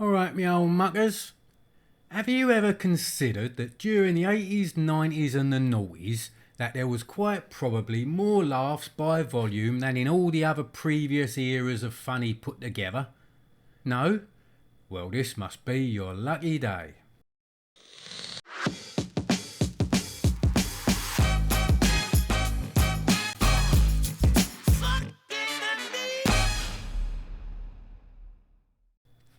Alright, me old muckers. Have you ever considered that during the 80s, 90s and the noughties that there was quite probably more laughs by volume than in all the other previous eras of funny put together? No? Well, this must be your lucky day.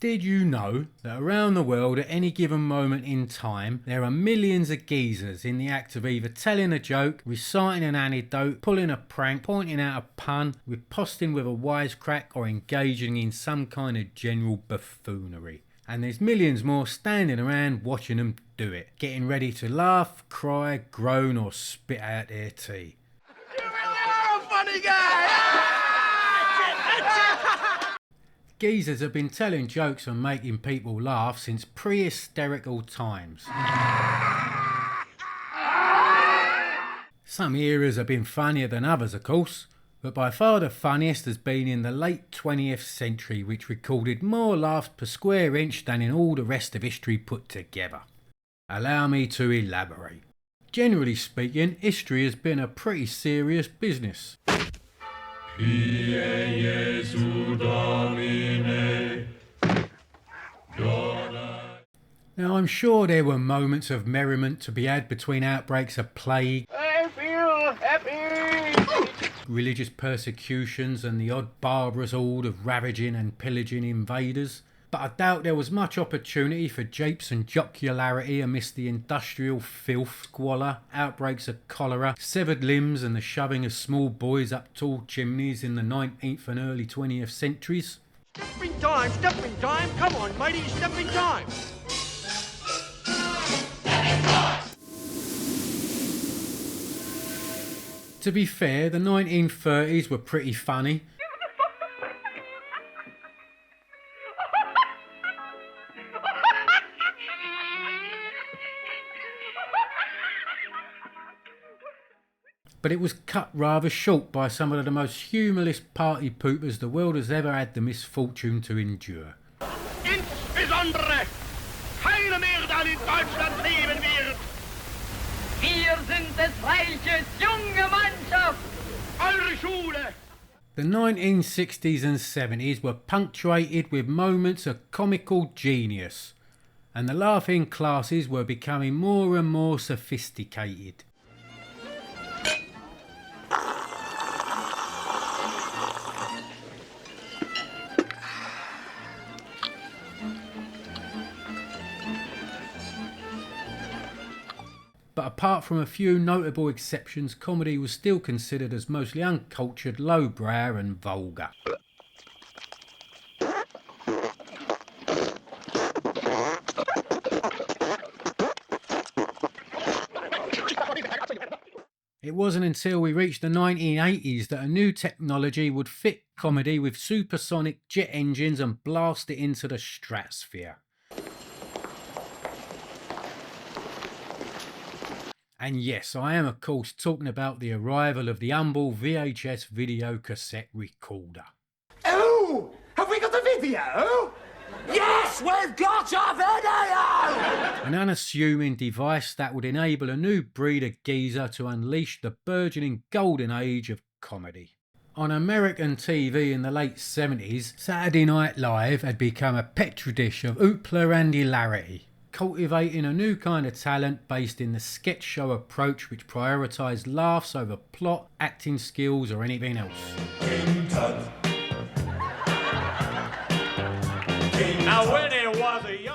Did you know that around the world at any given moment in time there are millions of geezers in the act of either telling a joke, reciting an anecdote, pulling a prank, pointing out a pun, riposting with a wisecrack or engaging in some kind of general buffoonery? And there's millions more standing around watching them do it, getting ready to laugh, cry, groan or spit out their tea. You really are a funny guy! Geezers have been telling jokes and making people laugh since pre-hysterical times. Some eras have been funnier than others, of course, but by far the funniest has been in the late 20th century, which recorded more laughs per square inch than in all the rest of history put together. Allow me to elaborate. Generally speaking, history has been a pretty serious business. Now I'm sure there were moments of merriment to be had between outbreaks of plague, I feel happy! religious persecutions and the odd barbarous horde of ravaging and pillaging invaders. But I doubt there was much opportunity for japes and jocularity amidst the industrial filth, squalor, outbreaks of cholera, severed limbs and the shoving of small boys up tall chimneys in the 19th and early 20th centuries. Step in time, come on, mighty, step in time! To be fair, the 1930s were pretty funny. But it was cut rather short by some of the most humorless party poopers the world has ever had the misfortune to endure. Insbesondere keiner mehr dann in Deutschland leben wird. Wir sind des Reiches junge Mannschaft, eure Schule. The 1960s and 70s were punctuated with moments of comical genius, and the laughing classes were becoming more and more sophisticated. But apart from a few notable exceptions, comedy was still considered as mostly uncultured, lowbrow and vulgar. It wasn't until we reached the 1980s that a new technology would fit comedy with supersonic jet engines and blast it into the stratosphere. And yes, I am of course talking about the arrival of the humble VHS video cassette recorder. Oh! Have we got a video? Yes, we've got a video! An unassuming device that would enable a new breed of geezer to unleash the burgeoning golden age of comedy. On American TV in the late 70s, Saturday Night Live had become a petri dish of hoopla and hilarity, cultivating a new kind of talent based in the sketch show approach which prioritised laughs over plot, acting skills or anything else.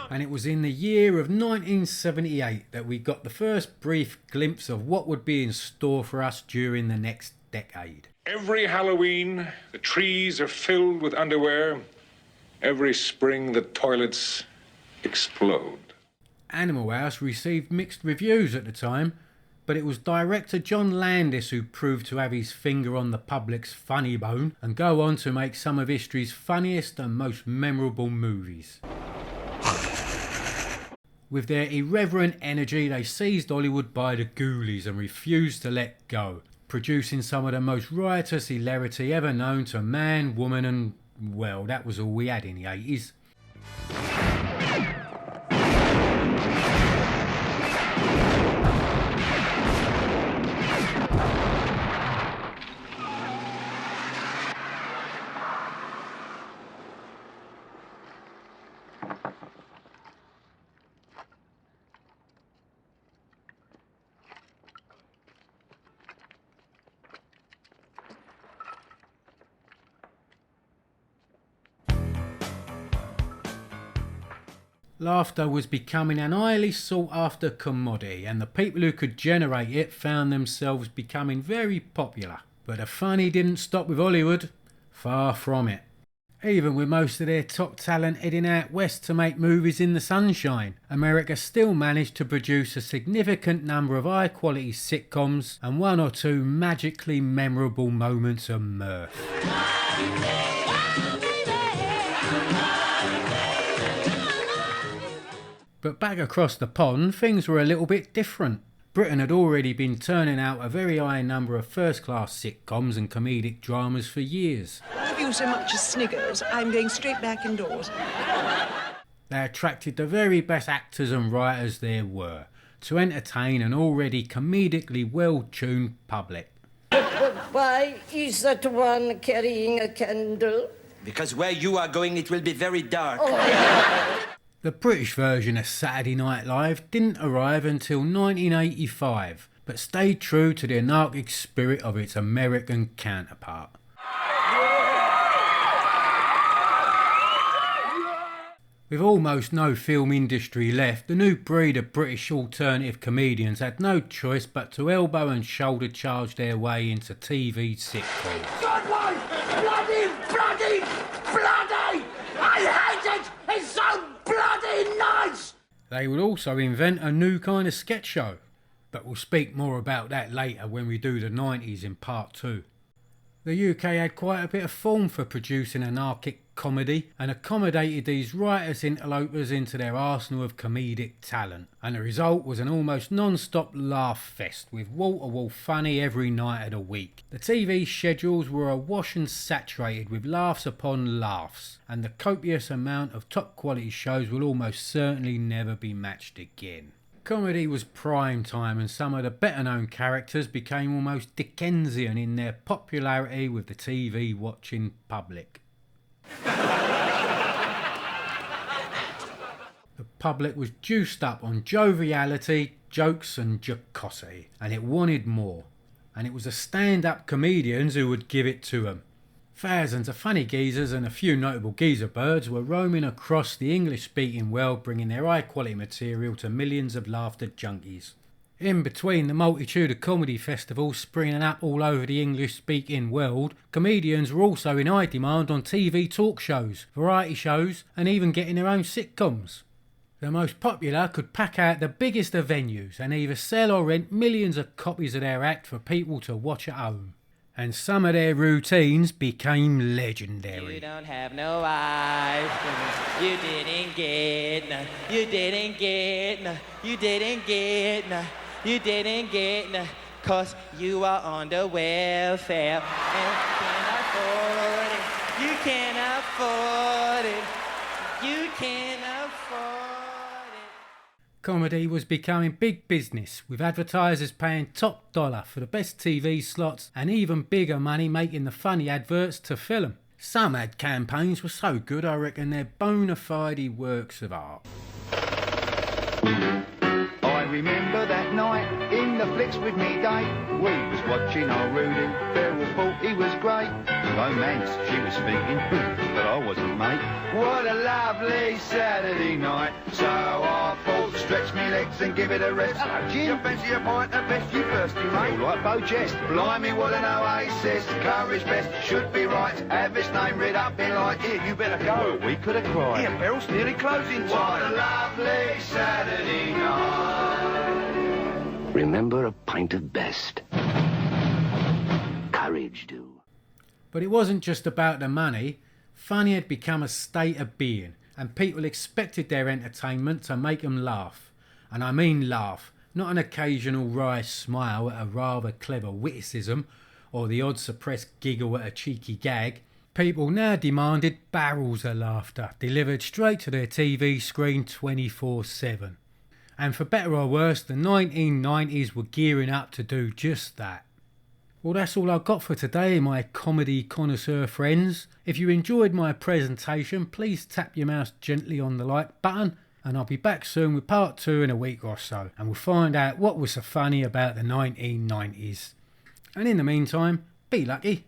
And it was in the year of 1978 that we got the first brief glimpse of what would be in store for us during the next decade. Every Halloween, the trees are filled with underwear. Every spring, the toilets explode. Animal House received mixed reviews at the time, but it was director John Landis who proved to have his finger on the public's funny bone and go on to make some of history's funniest and most memorable movies. With their irreverent energy, they seized Hollywood by the ghoulies and refused to let go, producing some of the most riotous hilarity ever known to man, woman and, well, that was all we had in the 80s. Laughter was becoming an highly sought after commodity, and the people who could generate it found themselves becoming very popular. But the funny didn't stop with Hollywood. Far from it. Even with most of their top talent heading out west to make movies in the sunshine, America still managed to produce a significant number of high quality sitcoms and one or two magically memorable moments of mirth. But back across the pond, things were a little bit different. Britain had already been turning out a very high number of first-class sitcoms and comedic dramas for years. If you so much as sniggers, I'm going straight back indoors. They attracted the very best actors and writers there were to entertain an already comedically well-tuned public. But why is that one carrying a candle? Because where you are going, it will be very dark. The British version of Saturday Night Live didn't arrive until 1985, but stayed true to the anarchic spirit of its American counterpart. With almost no film industry left, the new breed of British alternative comedians had no choice but to elbow and shoulder charge their way into TV sitcoms. Good one! Bloody! I hate it! It's so bloody nice! They would also invent a new kind of sketch show, but we'll speak more about that later when we do the 90s in part 2. The UK had quite a bit of form for producing anarchic comedy and accommodated these riotous interlopers into their arsenal of comedic talent, and the result was an almost non-stop laugh fest with wall-to-wall funny every night of the week. The TV schedules were awash and saturated with laughs upon laughs, and the copious amount of top quality shows will almost certainly never be matched again. Comedy was prime time, and some of the better known characters became almost Dickensian in their popularity with the TV watching public. The public was juiced up on joviality, jokes and jocosity, and it wanted more. And it was the stand-up comedians who would give it to them. Thousands of funny geezers and a few notable geezer birds were roaming across the English-speaking world, bringing their high-quality material to millions of laughter junkies. In between the multitude of comedy festivals springing up all over the English-speaking world, comedians were also in high demand on TV talk shows, variety shows, and even getting their own sitcoms. The most popular could pack out the biggest of venues and either sell or rent millions of copies of their act for people to watch at home. And some of their routines became legendary. You don't have no eyes, you didn't get none, you didn't get none, you didn't get none, you didn't get none, 'cause you are on the welfare and can't afford it, you can't afford it, you can't afford it. Comedy was becoming big business, with advertisers paying top dollar for the best TV slots and even bigger money making the funny adverts to fill them. Some ad campaigns were so good I reckon they're bona fide works of art. I remember that night in the flicks with me date. We was watching old Rudy, Beryl thought he was great. Romance, she was speaking, but I wasn't, mate. What a lovely Saturday night. So I thought, stretch me legs and give it a rest. Hello, Jim. You fancy a pint of best? You thirsty, mate? All right, Bo Jest. Blimey, what an oasis. Courage best, should be right. Have his name read up in light. Here, you better go. We could have cried. Here, Beryl's nearly closing time. What a lovely Saturday night. Remember a pint of best. Courage do. But it wasn't just about the money. Funny had become a state of being, and people expected their entertainment to make them laugh. And I mean laugh, not an occasional wry smile at a rather clever witticism, or the odd suppressed giggle at a cheeky gag. People now demanded barrels of laughter, delivered straight to their TV screen 24/7. And for better or worse, the 1990s were gearing up to do just that. Well, that's all I've got for today, my comedy connoisseur friends. If you enjoyed my presentation, please tap your mouse gently on the like button, and I'll be back soon with part 2 in a week or so, and we'll find out what was so funny about the 1990s. And in the meantime, be lucky.